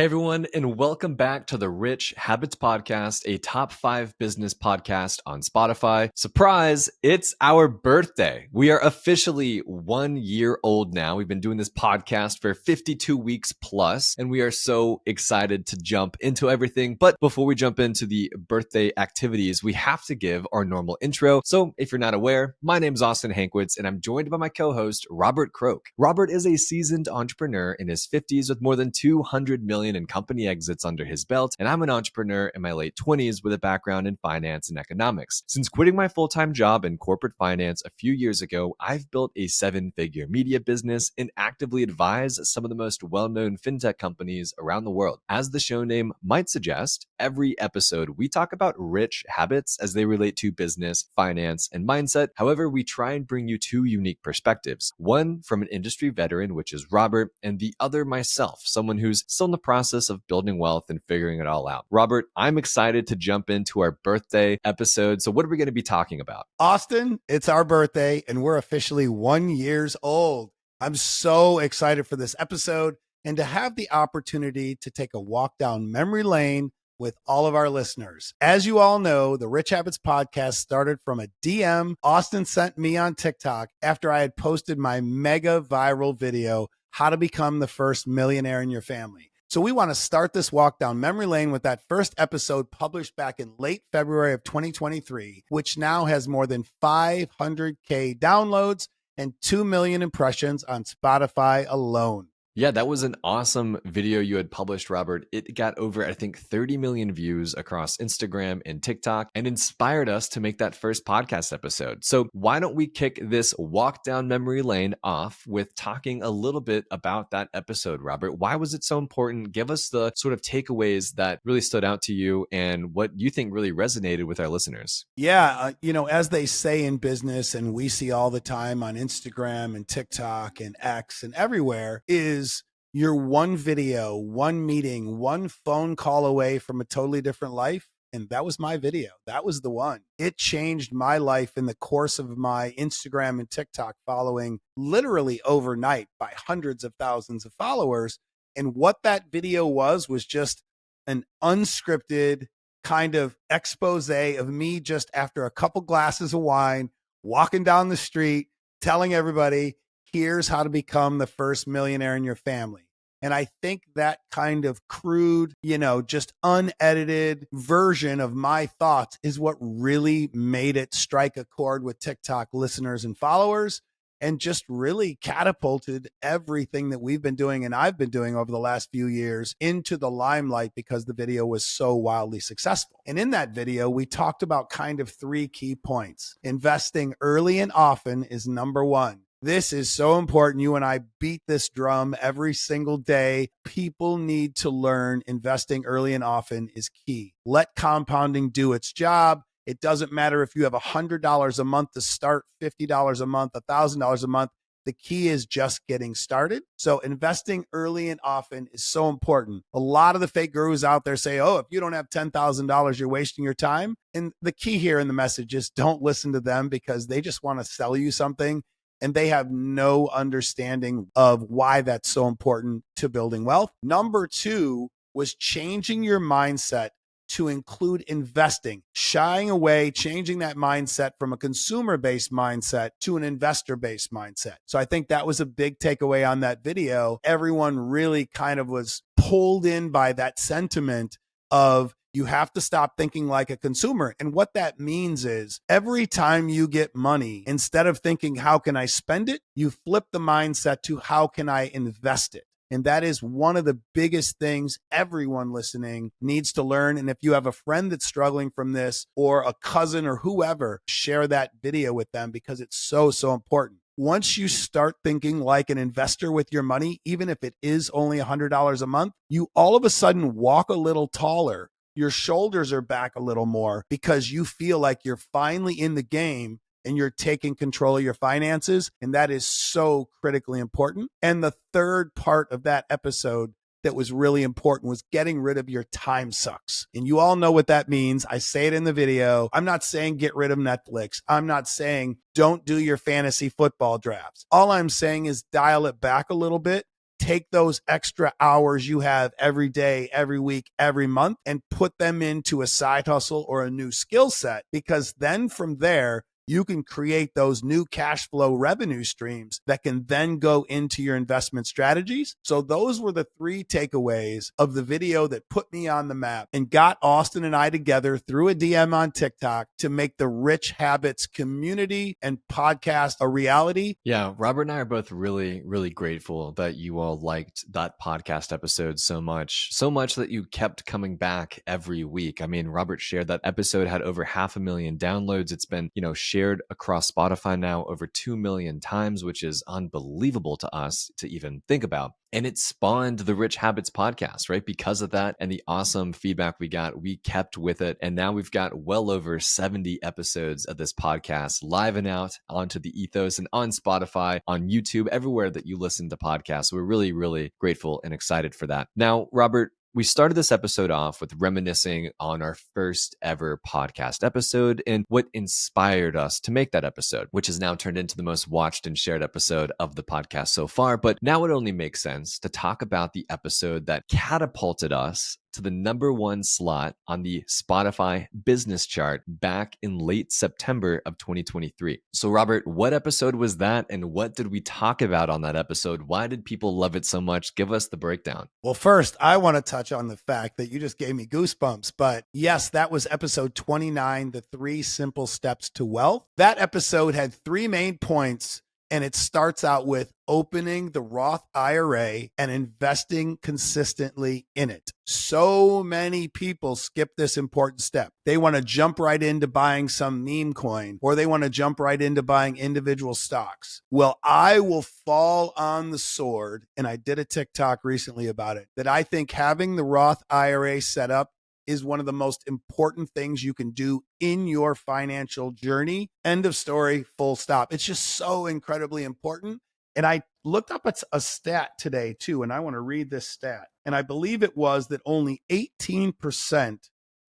Hey everyone, and welcome back to the Rich Habits Podcast, a top 5 business podcast on Spotify. Surprise, it's our birthday. We are officially 1 year old now. We've been doing this podcast for 52 weeks plus, and we are so excited to jump into everything. But before we jump into the birthday activities, we have to give our normal intro. So if you're not aware, my name is Austin Hankwitz, and I'm joined by my co-host, Robert Croak. Robert is a seasoned entrepreneur in his 50s with more than 200 million in company exits under his belt, and I'm an entrepreneur in my late 20s with a background in finance and economics. Since quitting my full-time job in corporate finance a few years ago, I've built a 7-figure media business and actively advise some of the most well-known fintech companies around the world. As the show name might suggest, every episode we talk about rich habits as they relate to business, finance, and mindset. However, we try and bring you two unique perspectives. One from an industry veteran, which is Robert, and the other myself, someone who's still in the process of building wealth and figuring it all out. Robert, I'm excited to jump into our birthday episode. So what are we going to be talking about? Austin, it's our birthday and we're officially 1 year old. I'm so excited for this episode and to have the opportunity to take a walk down memory lane with all of our listeners. As you all know, the Rich Habits Podcast started from a DM Austin sent me on TikTok after I had posted my mega viral video, How to Become the First Millionaire in Your Family. So we want to start this walk down memory lane with that first episode published back in late February of 2023, which now has more than 500K downloads and 2 million impressions on Spotify alone. Yeah, that was an awesome video you had published, Robert. It got over, I think, 30 million views across Instagram and TikTok and inspired us to make that first podcast episode. So why don't we kick this walk down memory lane off with talking a little bit about that episode, Robert? Why was it so important? Give us the sort of takeaways that really stood out to you and what you think really resonated with our listeners. Yeah, as they say in business, and we see all the time on Instagram and TikTok and X and everywhere, is you're one video, one meeting, one phone call away from a totally different life. And that was my video. That was the one. It changed my life in the course of my Instagram and TikTok following literally overnight by hundreds of thousands of followers. And what that video was just an unscripted kind of expose of me just after a couple glasses of wine, walking down the street, telling everybody, here's how to become the first millionaire in your family. And I think that kind of crude, just unedited version of my thoughts is what really made it strike a chord with TikTok listeners and followers and just really catapulted everything that we've been doing and I've been doing over the last few years into the limelight because the video was so wildly successful. And in that video, we talked about kind of 3 key points. Investing early and often is number 1. This is so important. You and I beat this drum every single day. People need to learn investing early and often is key. Let compounding do its job. It doesn't matter if you have $100 a month to start, $50 a month, $1,000 a month. The key is just getting started. So investing early and often is so important. A lot of the fake gurus out there say, oh, if you don't have $10,000, you're wasting your time. And the key here in the message is don't listen to them because they just want to sell you something. And they have no understanding of why that's so important to building wealth. Number 2 was changing your mindset to include investing, shying away, changing that mindset from a consumer-based mindset to an investor-based mindset. So I think that was a big takeaway on that video. Everyone really kind of was pulled in by that sentiment of you have to stop thinking like a consumer. And what that means is every time you get money, instead of thinking, how can I spend it? You flip the mindset to how can I invest it? And that is one of the biggest things everyone listening needs to learn. And if you have a friend that's struggling from this or a cousin or whoever, share that video with them because it's so, so important. Once you start thinking like an investor with your money, even if it is only $100 a month, you all of a sudden walk a little taller. Your shoulders are back a little more because you feel like you're finally in the game and you're taking control of your finances. And that is so critically important. And the third part of that episode that was really important was getting rid of your time sucks. And you all know what that means. I say it in the video. I'm not saying get rid of Netflix. I'm not saying don't do your fantasy football drafts. All I'm saying is dial it back a little bit take those extra hours you have every day, every week, every month, and put them into a side hustle or a new skill set, because then from there, you can create those new cash flow revenue streams that can then go into your investment strategies. So those were the 3 takeaways of the video that put me on the map and got Austin and I together through a DM on TikTok to make the Rich Habits community and podcast a reality. Yeah, Robert and I are both really, really grateful that you all liked that podcast episode so much that you kept coming back every week. I mean, Robert shared that episode had over 500,000 downloads. It's been, shared across Spotify now over 2 million times, which is unbelievable to us to even think about. And it spawned the Rich Habits podcast, right? Because of that and the awesome feedback we got, we kept with it. And now we've got well over 70 episodes of this podcast live and out onto the ethos and on Spotify, on YouTube, everywhere that you listen to podcasts. We're really, really grateful and excited for that. Now, Robert, we started this episode off with reminiscing on our first ever podcast episode and what inspired us to make that episode, which has now turned into the most watched and shared episode of the podcast so far. But now it only makes sense to talk about the episode that catapulted us to the #1 slot on the Spotify business chart back in late September of 2023. So Robert, what episode was that and what did we talk about on that episode? Why did people love it so much? Give us the breakdown. Well, first, I want to touch on the fact that you just gave me goosebumps. But yes, that was episode 29, the 3 simple steps to wealth. That episode had 3 main points. And it starts out with opening the Roth IRA and investing consistently in it. So many people skip this important step. They want to jump right into buying some meme coin, or they want to jump right into buying individual stocks. Well, I will fall on the sword, and I did a TikTok recently about it, that I think having the Roth IRA set up is one of the most important things you can do in your financial journey. End of story, full stop. It's just so incredibly important. And I looked up a stat today too, and I want to read this stat. And I believe it was that only 18%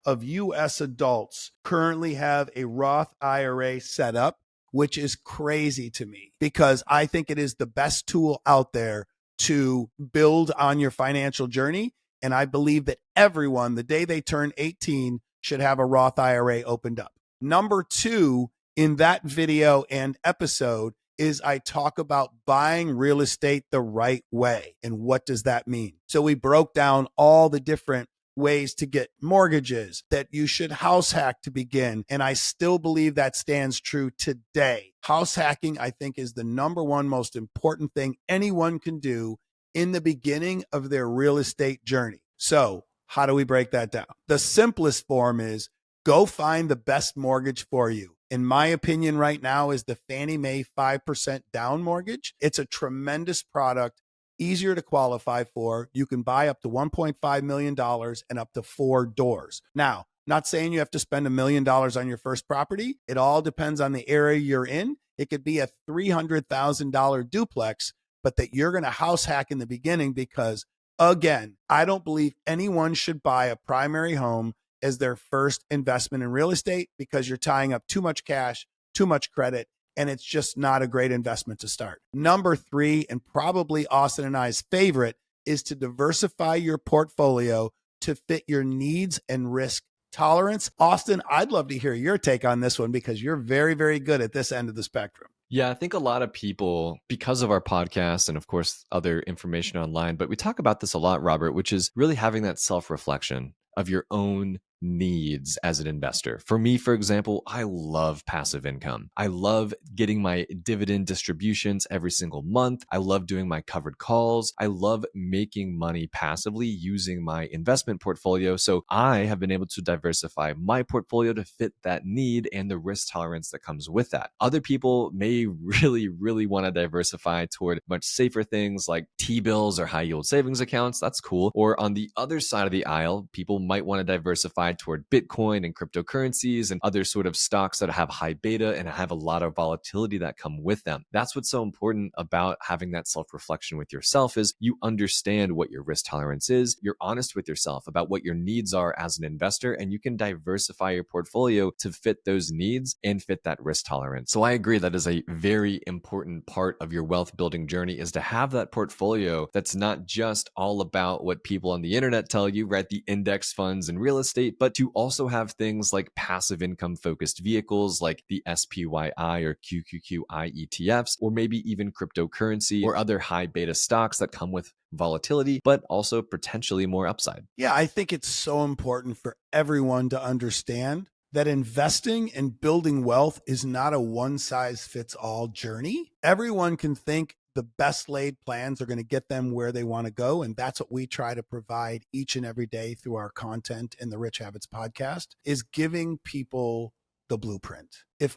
of US adults currently have a Roth IRA set up, which is crazy to me because I think it is the best tool out there to build on your financial journey. And I believe that everyone, the day they turn 18, should have a Roth IRA opened up. Number 2 in that video and episode is I talk about buying real estate the right way. And what does that mean? So we broke down all the different ways to get mortgages, that you should house hack to begin. And I still believe that stands true today. House hacking, I think, is the #1 most important thing anyone can do in the beginning of their real estate journey. So how do we break that down? The simplest form is go find the best mortgage for you. In my opinion right now is the Fannie Mae 5% down mortgage. It's a tremendous product, easier to qualify for. You can buy up to $1.5 million and up to 4 doors. Now, not saying you have to spend $1 million on your first property. It all depends on the area you're in. It could be a $300,000 duplex, but that you're going to house hack in the beginning because, again, I don't believe anyone should buy a primary home as their first investment in real estate because you're tying up too much cash, too much credit, and it's just not a great investment to start. Number 3, and probably Austin and I's favorite, is to diversify your portfolio to fit your needs and risk tolerance. Austin, I'd love to hear your take on this one because you're very, very good at this end of the spectrum. Yeah, I think a lot of people, because of our podcast and of course other information online, but we talk about this a lot, Robert, which is really having that self-reflection of your own needs as an investor. For me, for example, I love passive income. I love getting my dividend distributions every single month. I love doing my covered calls. I love making money passively using my investment portfolio. So I have been able to diversify my portfolio to fit that need and the risk tolerance that comes with that. Other people may really, really want to diversify toward much safer things like T-bills or high yield savings accounts. That's cool. Or on the other side of the aisle, people might want to diversify tied toward Bitcoin and cryptocurrencies and other sort of stocks that have high beta and have a lot of volatility that come with them. That's what's so important about having that self-reflection with yourself is you understand what your risk tolerance is. You're honest with yourself about what your needs are as an investor, and you can diversify your portfolio to fit those needs and fit that risk tolerance. So I agree that is a very important part of your wealth building journey is to have that portfolio that's not just all about what people on the internet tell you, right? The index funds and real estate, but to also have things like passive income focused vehicles like the SPYI or QQQI ETFs, or maybe even cryptocurrency or other high beta stocks that come with volatility, but also potentially more upside. Yeah, I think it's so important for everyone to understand that investing and building wealth is not a one size fits all journey. Everyone can think the best laid plans are going to get them where they want to go. And that's what we try to provide each and every day through our content in the Rich Habits podcast is giving people the blueprint. If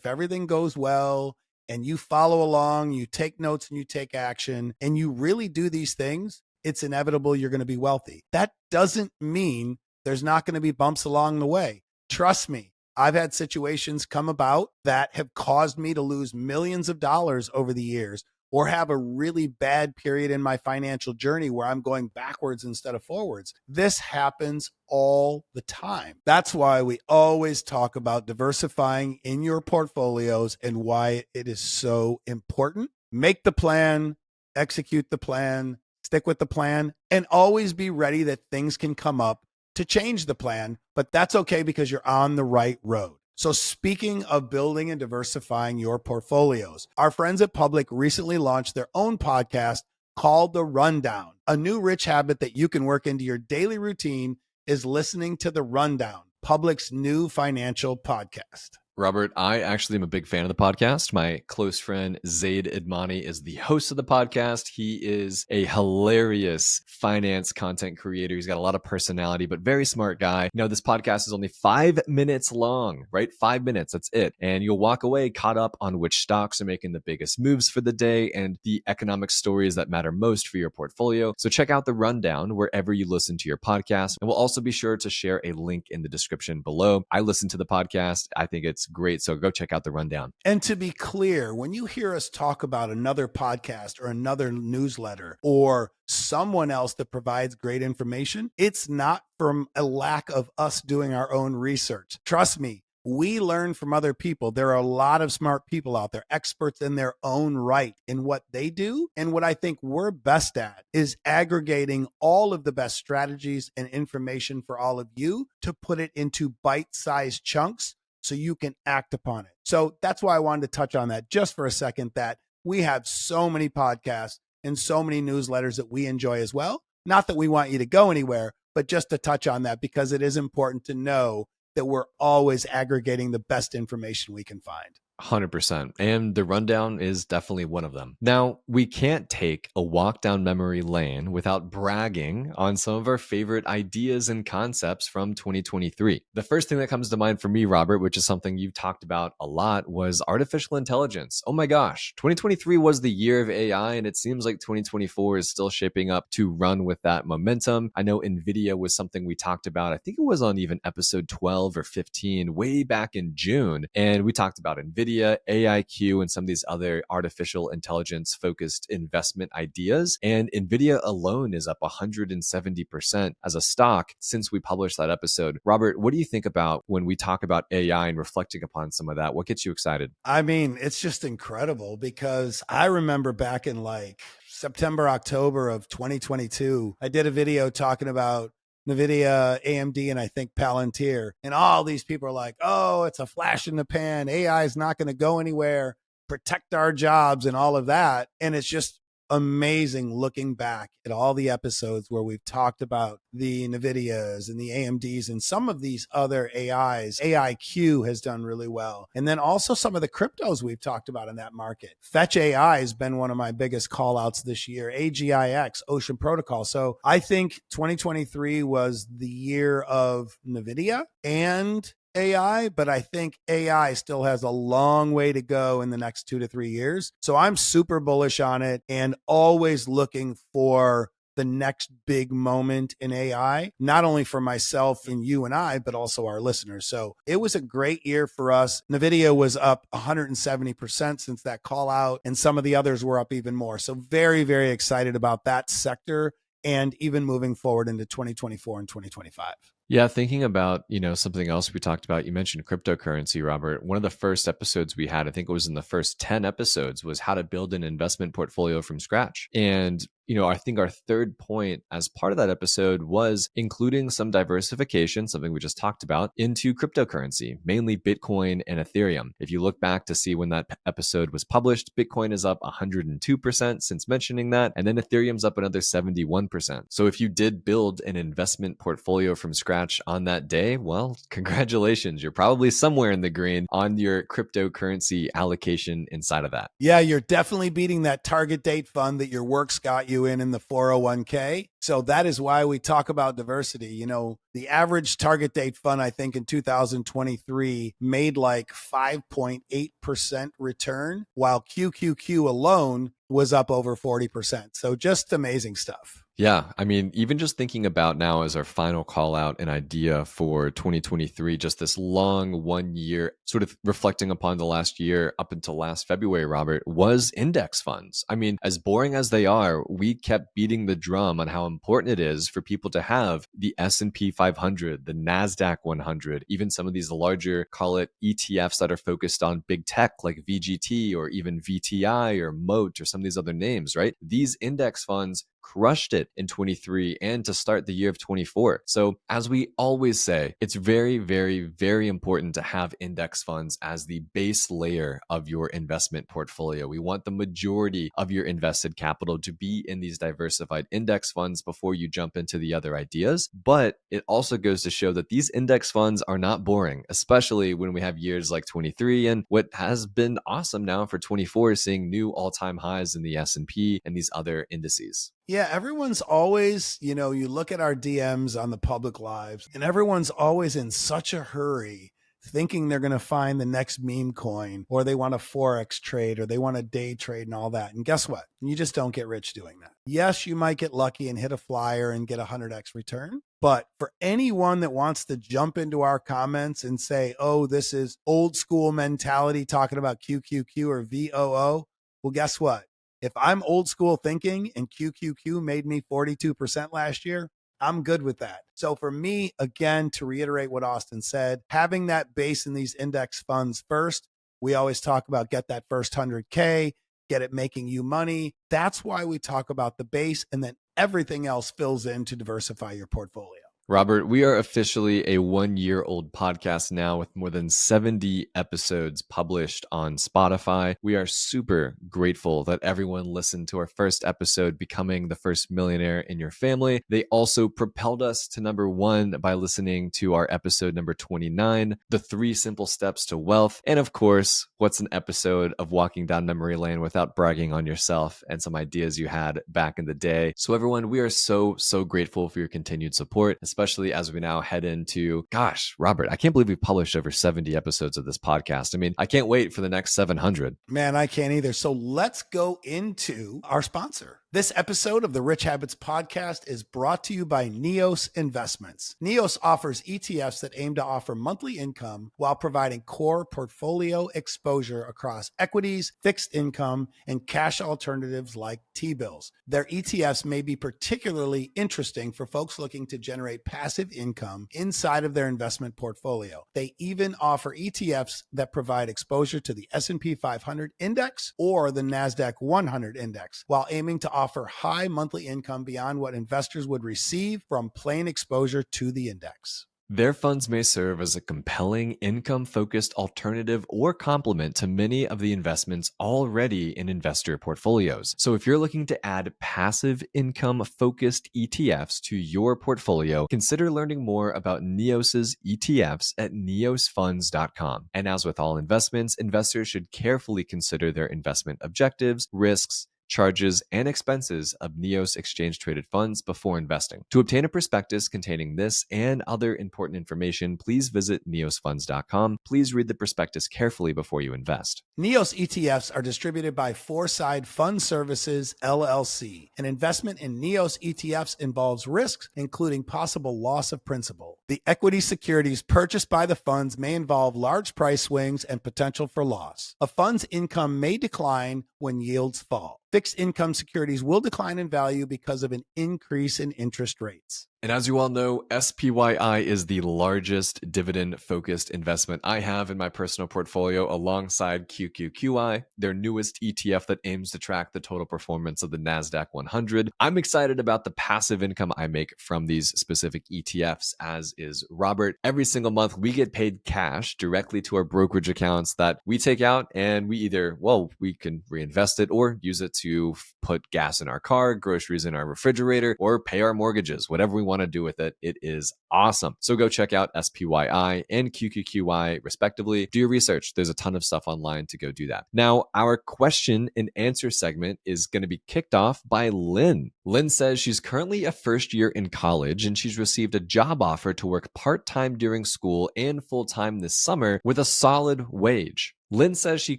everything goes well and you follow along, you take notes and you take action and you really do these things, it's inevitable you're going to be wealthy. That doesn't mean there's not going to be bumps along the way. Trust me, I've had situations come about that have caused me to lose millions of dollars over the years or have a really bad period in my financial journey where I'm going backwards instead of forwards. This happens all the time. That's why we always talk about diversifying in your portfolios and why it is so important. Make the plan, execute the plan, stick with the plan, and always be ready that things can come up to change the plan, but that's okay because you're on the right road. So speaking of building and diversifying your portfolios, our friends at Public recently launched their own podcast called The Rundown. A new rich habit that you can work into your daily routine is listening to The Rundown, Public's new financial podcast. Robert, I actually am a big fan of the podcast. My close friend Zaid Idmani is the host of the podcast. He is a hilarious finance content creator. He's got a lot of personality, but very smart guy. This podcast is only 5 minutes long, right? 5 minutes, that's it. And you'll walk away caught up on which stocks are making the biggest moves for the day and the economic stories that matter most for your portfolio. So check out The Rundown wherever you listen to your podcast. And we'll also be sure to share a link in the description below. I listen to the podcast. I think it's great. So go check out The Rundown. And to be clear, when you hear us talk about another podcast or another newsletter or someone else that provides great information, it's not from a lack of us doing our own research. Trust me, we learn from other people. There are a lot of smart people out there, experts in their own right in what they do. And what I think we're best at is aggregating all of the best strategies and information for all of you to put it into bite-sized chunks so you can act upon it. So that's why I wanted to touch on that just for a second, that we have so many podcasts and so many newsletters that we enjoy as well. Not that we want you to go anywhere, but just to touch on that because it is important to know that we're always aggregating the best information we can find. 100%. And The Rundown is definitely one of them. Now, we can't take a walk down memory lane without bragging on some of our favorite ideas and concepts from 2023. The first thing that comes to mind for me, Robert, which is something you've talked about a lot, was artificial intelligence. Oh my gosh, 2023 was the year of AI, and it seems like 2024 is still shaping up to run with that momentum. I know NVIDIA was something we talked about. I think it was on even episode 12 or 15 way back in June. And we talked about NVIDIA, AIQ, and some of these other artificial intelligence focused investment ideas. And NVIDIA alone is up 170% as a stock since we published that episode. Robert, what do you think about when we talk about AI and reflecting upon some of that? What gets you excited? I mean, it's just incredible because I remember back in like September, October of 2022, I did a video talking about NVIDIA, AMD, and I think Palantir. And all these people are like, oh, it's a flash in the pan. AI is not going to go anywhere. Protect our jobs and all of that. And it's just amazing looking back at all the episodes where we've talked about the NVIDIAs and the AMDs and some of these other AIs. AIQ has done really well. And then also some of the cryptos we've talked about in that market. Fetch AI has been one of my biggest call outs this year. AGIX, Ocean Protocol. So I think 2023 was the year of NVIDIA and AI, but I think AI still has a long way to go in the next 2 to 3 years. So I'm super bullish on it and always looking for the next big moment in AI, not only for myself and you and I, but also our listeners. So it was a great year for us. NVIDIA was up 170% since that call out, and some of the others were up even more. So very, very excited about that sector and even moving forward into 2024 and 2025. Yeah, thinking about, something else we talked about, you mentioned cryptocurrency, Robert. One of the first episodes we had, I think it was in the first 10 episodes, was how to build an investment portfolio from scratch. And I think our third point as part of that episode was including some diversification, something we just talked about, into cryptocurrency, mainly Bitcoin and Ethereum. If you look back to see when that episode was published, Bitcoin is up 102% since mentioning that, and then Ethereum's up another 71%. So if you did build an investment portfolio from scratch on that day, well, congratulations. You're probably somewhere in the green on your cryptocurrency allocation inside of that. Yeah, you're definitely beating that target date fund that your work's got you in the 401k. So that is why we talk about diversity. The average target date fund, I think in 2023 made like 5.8% return, while QQQ alone was up over 40%. So just amazing stuff. Yeah, I mean, even just thinking about now as our final call out and idea for 2023, just this long 1 year, sort of reflecting upon the last year up until last February, Robert, was index funds. I mean, as boring as they are, we kept beating the drum on how important it is for people to have the S&P 500, the NASDAQ 100, even some of these larger, call it ETFs that are focused on big tech like VGT or even VTI or Moat or some of these other names, right? These index funds crushed it in 23 and to start the year of 24. So as we always say, it's very, very, very important to have index funds as the base layer of your investment portfolio. We want the majority of your invested capital to be in these diversified index funds before you jump into the other ideas. But it also goes to show that these index funds are not boring, especially when we have years like 23 and what has been awesome now for 24, seeing new all-time highs in the S&P and these other indices. Yeah, everyone's always, you look at our DMs on the public lives, and everyone's always in such a hurry thinking they're going to find the next meme coin, or they want a Forex trade, or they want a day trade and all that. And guess what? You just don't get rich doing that. Yes, you might get lucky and hit a flyer and get a 100x return. But for anyone that wants to jump into our comments and say, oh, this is old school mentality talking about QQQ or VOO, well, guess what? If I'm old school thinking and QQQ made me 42% last year, I'm good with that. So for me, again, to reiterate what Austin said, having that base in these index funds first, we always talk about get that first 100K, get it making you money. That's why we talk about the base, and then everything else fills in to diversify your portfolio. Robert, we are officially a 1 year old podcast now with more than 70 episodes published on Spotify. We are super grateful that everyone listened to our first episode, Becoming the First Millionaire in Your Family. They also propelled us to number 1 by listening to our episode number 29, The 3 Simple Steps to Wealth. And of course, what's an episode of walking down memory lane without bragging on yourself and some ideas you had back in the day. So everyone, we are so grateful for your continued support, especially as we now head into, gosh, Robert, I can't believe we've published over 70 episodes of this podcast. I mean, I can't wait for the next 700. Man, I can't either. So let's go into our sponsor. This episode of the Rich Habits Podcast is brought to you by Neos Investments. Neos offers ETFs that aim to offer monthly income while providing core portfolio exposure across equities, fixed income, and cash alternatives like T-bills. Their ETFs may be particularly interesting for folks looking to generate passive income inside of their investment portfolio. They even offer ETFs that provide exposure to the S&P 500 index or the NASDAQ 100 index, while aiming to offer high monthly income beyond what investors would receive from plain exposure to the index. Their funds may serve as a compelling income-focused alternative or complement to many of the investments already in investor portfolios. So if you're looking to add passive income-focused ETFs to your portfolio, consider learning more about Neos's ETFs at neosfunds.com. And as with all investments, investors should carefully consider their investment objectives, risks, charges, and expenses of Neos exchange-traded funds before investing. To obtain a prospectus containing this and other important information, please visit neosfunds.com. Please read the prospectus carefully before you invest. Neos ETFs are distributed by Foreside Fund Services, LLC. An investment in Neos ETFs involves risks, including possible loss of principal. The equity securities purchased by the funds may involve large price swings and potential for loss. A fund's income may decline when yields fall. Fixed income securities will decline in value because of an increase in interest rates. And as you all know, SPYI is the largest dividend-focused investment I have in my personal portfolio alongside QQQI, their newest ETF that aims to track the total performance of the NASDAQ 100. I'm excited about the passive income I make from these specific ETFs, as is Robert. Every single month, we get paid cash directly to our brokerage accounts that we take out, and we can reinvest it or use it to put gas in our car, groceries in our refrigerator, or pay our mortgages, whatever we want to do with it. It is awesome. So go check out SPYI and QQQI respectively. Do your research. There's a ton of stuff online to go do that. Now, our question and answer segment is going to be kicked off by Lynn. Lynn says she's currently a first year in college and she's received a job offer to work part-time during school and full-time this summer with a solid wage. Lynn says she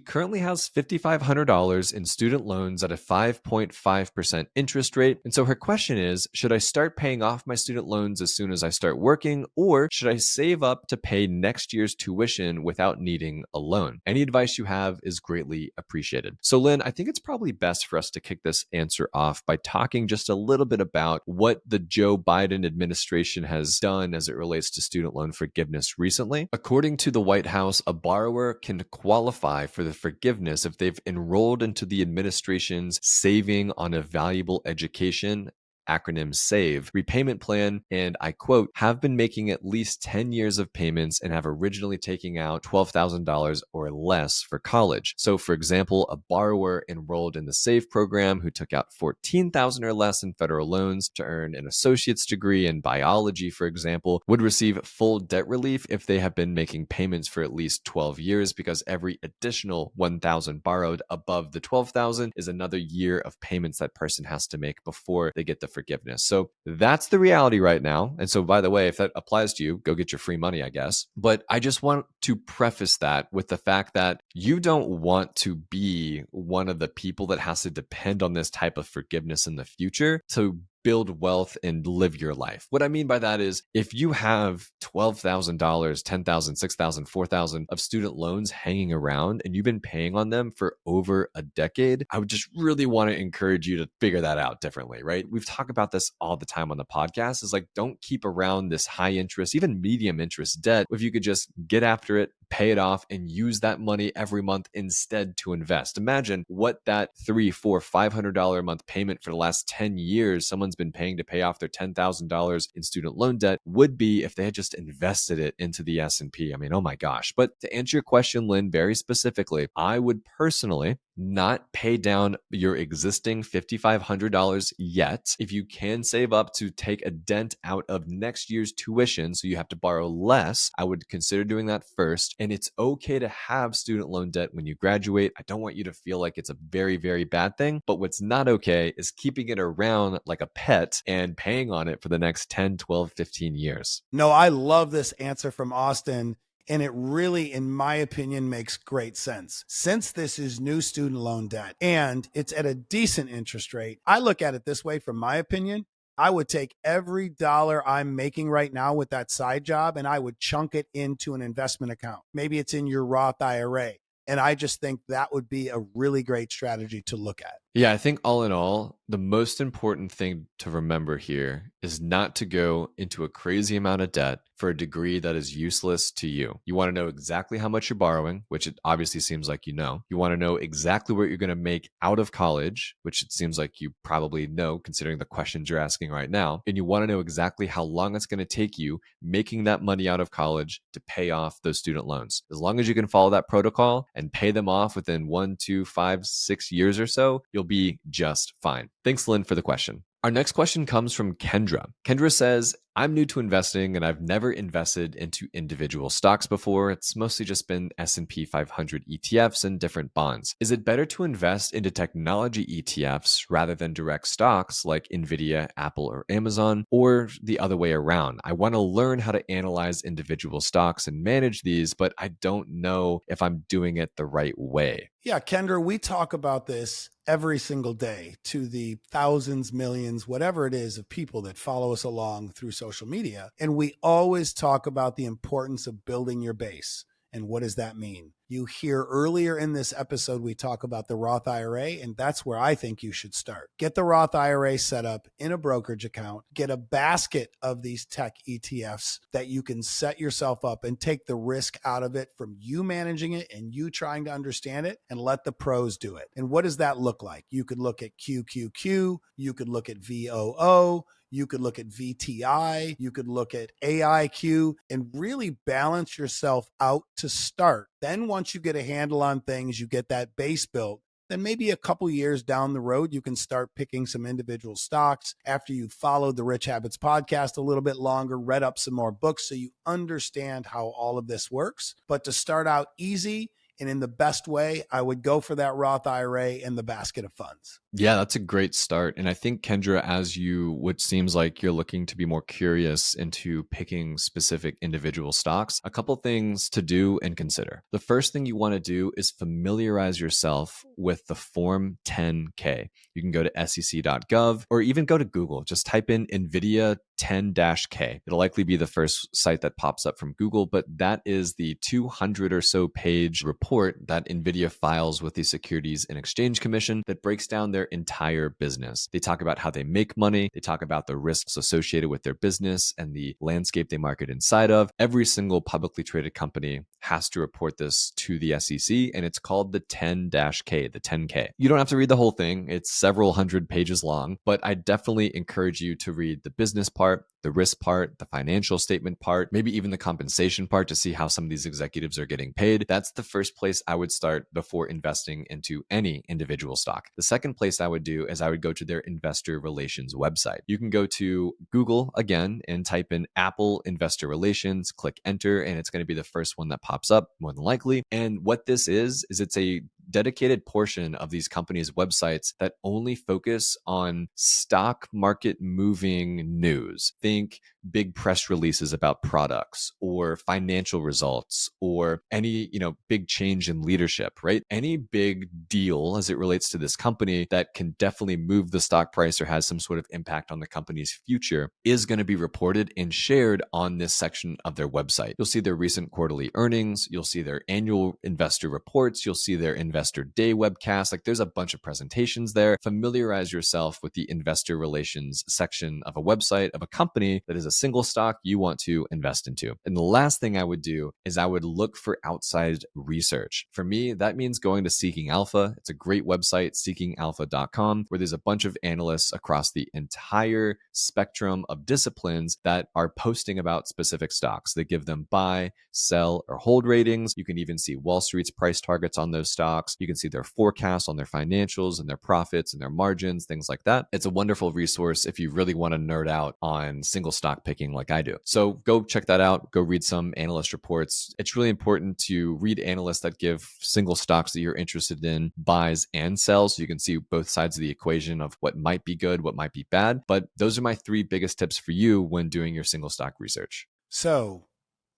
currently has $5,500 in student loans at a 5.5% interest rate. And so her question is, should I start paying off my student loans as soon as I start working, or should I save up to pay next year's tuition without needing a loan? Any advice you have is greatly appreciated. So Lynn, I think it's probably best for us to kick this answer off by talking just a little bit about what the Joe Biden administration has done as it relates to student loan forgiveness recently. According to the White House, a borrower can qualify for the forgiveness if they've enrolled into the administration's Saving on a Valuable Education, acronym SAVE, repayment plan, and I quote, have been making at least 10 years of payments and have originally taken out $12,000 or less for college. So for example, a borrower enrolled in the SAVE program who took out $14,000 or less in federal loans to earn an associate's degree in biology, for example, would receive full debt relief if they have been making payments for at least 12 years, because every additional $1,000 borrowed above the $12,000 is another year of payments that person has to make before they get the forgiveness. So that's the reality right now. And so, by the way, if that applies to you, go get your free money, I guess. But I just want to preface that with the fact that you don't want to be one of the people that has to depend on this type of forgiveness in the future to build wealth and live your life. What I mean by that is if you have $12,000, $10,000, $6,000, $4,000 of student loans hanging around and you've been paying on them for over a decade, I would just really want to encourage you to figure that out differently, right? We've talked about this all the time on the podcast. Is like, don't keep around this high interest, even medium interest debt. If you could just get after it, pay it off, and use that money every month instead to invest. Imagine what that $300, $400, $500 a month payment for the last 10 years someone's been paying to pay off their $10,000 in student loan debt would be if they had just invested it into the S&P. I mean, oh my gosh. But to answer your question, Lynn, very specifically, I would personally not pay down your existing $5,500 yet. If you can save up to take a dent out of next year's tuition, so you have to borrow less, I would consider doing that first. And it's okay to have student loan debt when you graduate. I don't want you to feel like it's a very, very bad thing. But what's not okay is keeping it around like a pet and paying on it for the next 10, 12, 15 years. No, I love this answer from Austin. And it really, in my opinion, makes great sense. Since this is new student loan debt and it's at a decent interest rate, I look at it this way, from my opinion. I would take every dollar I'm making right now with that side job and I would chunk it into an investment account. Maybe it's in your Roth IRA. And I just think that would be a really great strategy to look at. Yeah, I think all in all, the most important thing to remember here is not to go into a crazy amount of debt for a degree that is useless to you. You want to know exactly how much you're borrowing, which it obviously seems like you know. You want to know exactly what you're going to make out of college, which it seems like you probably know considering the questions you're asking right now. And you want to know exactly how long it's going to take you making that money out of college to pay off those student loans. As long as you can follow that protocol and pay them off within 1, 2, 5, 6 years or so, you'll be just fine. Thanks, Lynn, for the question. Our next question comes from Kendra. Kendra says, I'm new to investing and I've never invested into individual stocks before. It's mostly just been S&P 500 ETFs and different bonds. Is it better to invest into technology ETFs rather than direct stocks like Nvidia, Apple, or Amazon, or the other way around? I want to learn how to analyze individual stocks and manage these, but I don't know if I'm doing it the right way. Yeah, Kendra, we talk about this every single day to the thousands, millions, whatever it is of people that follow us along through social media. And we always talk about the importance of building your base. And what does that mean? You hear earlier in this episode, we talk about the Roth IRA, and that's where I think you should start. Get the Roth IRA set up in a brokerage account, get a basket of these tech ETFs that you can set yourself up and take the risk out of it from you managing it and you trying to understand it, and let the pros do it. And what does that look like? You could look at QQQ, you could look at VOO, you could look at VTI, you could look at AIQ, and really balance yourself out to start. Then once you get a handle on things, you get that base built, then maybe a couple years down the road, you can start picking some individual stocks after you've followed the Rich Habits podcast a little bit longer, read up some more books so you understand how all of this works. But to start out easy and in the best way, I would go for that Roth IRA and the basket of funds. Yeah, that's a great start. And I think, Kendra, which seems like you're looking to be more curious into picking specific individual stocks, a couple things to do and consider. The first thing you want to do is familiarize yourself with the Form 10K. You can go to sec.gov or even go to Google. Just type in NVIDIA 10-K. It'll likely be the first site that pops up from Google, but that is the 200 or so page report that NVIDIA files with the Securities and Exchange Commission that breaks down their entire business. They talk about how they make money. They talk about the risks associated with their business and the landscape they market inside of. Every single publicly traded company has to report this to the SEC, and it's called the 10-K, the 10K. You don't have to read the whole thing. It's several hundred pages long, but I definitely encourage you to read the business part, the risk part, the financial statement part, maybe even the compensation part to see how some of these executives are getting paid. That's the first place I would start before investing into any individual stock. The second place I would do is I would go to their investor relations website. You can go to Google again and type in Apple Investor Relations, click enter, and it's going to be the first one that pops up more than likely. And what this is it's a dedicated portion of these companies' websites that only focus on stock market moving news. Think big press releases about products or financial results or any, big change in leadership, right? Any big deal as it relates to this company that can definitely move the stock price or has some sort of impact on the company's future is going to be reported and shared on this section of their website. You'll see their recent quarterly earnings. You'll see their annual investor reports. You'll see their investor day webcast. Like there's a bunch of presentations there. Familiarize yourself with the investor relations section of a website of a company that is a single stock you want to invest into. And the last thing I would do is I would look for outside research. For me, that means going to Seeking Alpha. It's a great website, seekingalpha.com, where there's a bunch of analysts across the entire spectrum of disciplines that are posting about specific stocks. They give them buy, sell, or hold ratings. You can even see Wall Street's price targets on those stocks. You can see their forecasts on their financials and their profits and their margins, things like that. It's a wonderful resource if you really want to nerd out on single stock picking like I do. So go check that out. Go read some analyst reports. It's really important to read analysts that give single stocks that you're interested in buys and sells so you can see both sides of the equation of what might be good, what might be bad. But those are my three biggest tips for you when doing your single stock research. So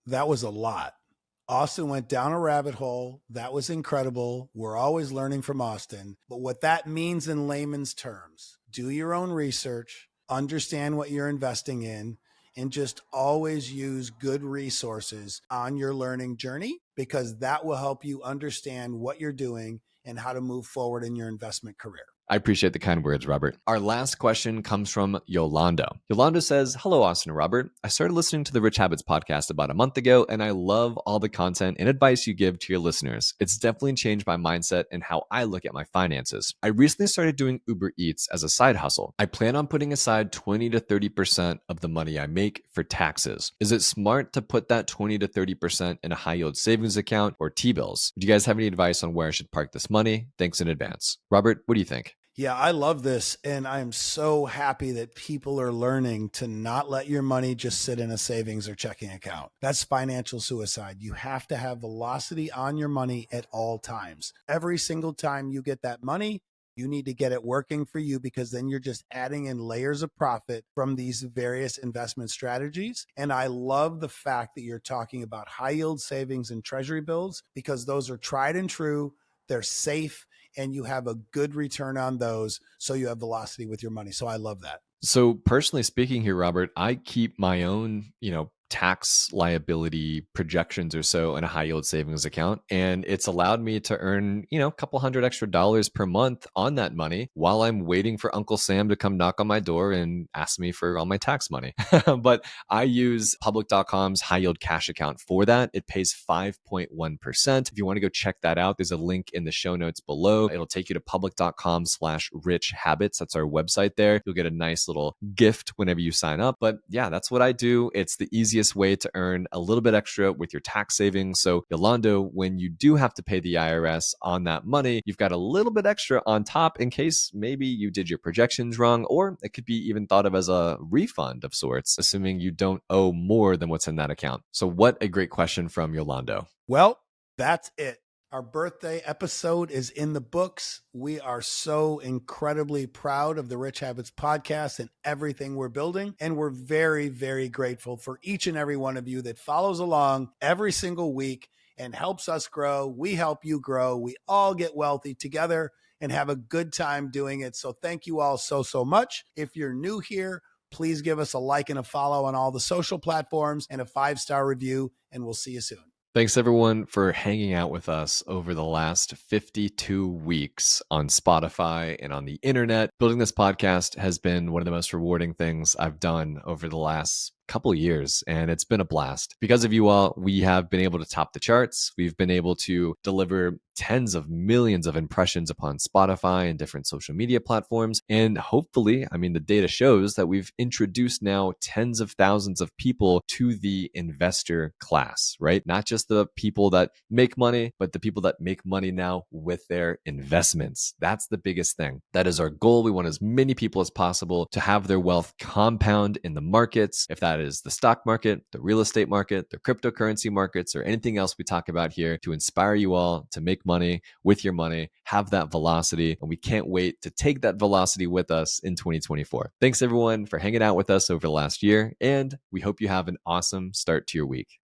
that was a lot. Austin went down a rabbit hole. That was incredible. We're always learning from Austin. But what that means in layman's terms, do your own research, understand what you're investing in, and just always use good resources on your learning journey, because that will help you understand what you're doing and how to move forward in your investment career. I appreciate the kind words, Robert. Our last question comes from Yolanda. Yolanda says, hello, Austin and Robert. I started listening to the Rich Habits podcast about a month ago, and I love all the content and advice you give to your listeners. It's definitely changed my mindset and how I look at my finances. I recently started doing Uber Eats as a side hustle. I plan on putting aside 20 to 30% of the money I make for taxes. Is it smart to put that 20 to 30% in a high yield savings account or T-bills? Do you guys have any advice on where I should park this money? Thanks in advance. Robert, what do you think? Yeah, I love this. And I am so happy that people are learning to not let your money just sit in a savings or checking account. That's financial suicide. You have to have velocity on your money at all times. Every single time you get that money, you need to get it working for you, because then you're just adding in layers of profit from these various investment strategies. And I love the fact that you're talking about high yield savings and treasury bills, because those are tried and true. They're safe, and you have a good return on those. So you have velocity with your money. So I love that. So personally speaking here, Robert, I keep my own, tax liability projections or so in a high yield savings account. And it's allowed me to earn, a couple hundred extra dollars per month on that money while I'm waiting for Uncle Sam to come knock on my door and ask me for all my tax money. But I use public.com's high yield cash account for that. It pays 5.1%. If you want to go check that out, there's a link in the show notes below. It'll take you to public.com/richhabits. That's our website there. You'll get a nice little gift whenever you sign up. But yeah, that's what I do. It's the easiest way to earn a little bit extra with your tax savings. So Yolando, when you do have to pay the IRS on that money, you've got a little bit extra on top in case maybe you did your projections wrong, or it could be even thought of as a refund of sorts, assuming you don't owe more than what's in that account. So what a great question from Yolando. Well, that's it. Our birthday episode is in the books. We are so incredibly proud of the Rich Habits podcast and everything we're building. And we're very, very grateful for each and every one of you that follows along every single week and helps us grow. We help you grow. We all get wealthy together and have a good time doing it. So thank you all so, so much. If you're new here, please give us a like and a follow on all the social platforms and a 5-star review, and we'll see you soon. Thanks everyone for hanging out with us over the last 52 weeks on Spotify and on the internet. Building this podcast has been one of the most rewarding things I've done over the last couple years, and it's been a blast. Because of you all, we have been able to top the charts. We've been able to deliver tens of millions of impressions upon Spotify and different social media platforms. And hopefully, the data shows that we've introduced now tens of thousands of people to the investor class, right? Not just the people that make money, but the people that make money now with their investments. That's the biggest thing. That is our goal. We want as many people as possible to have their wealth compound in the markets. If that is the stock market, the real estate market, the cryptocurrency markets, or anything else we talk about here, to inspire you all to make money with your money, have that velocity. And we can't wait to take that velocity with us in 2024. Thanks everyone for hanging out with us over the last year. And we hope you have an awesome start to your week.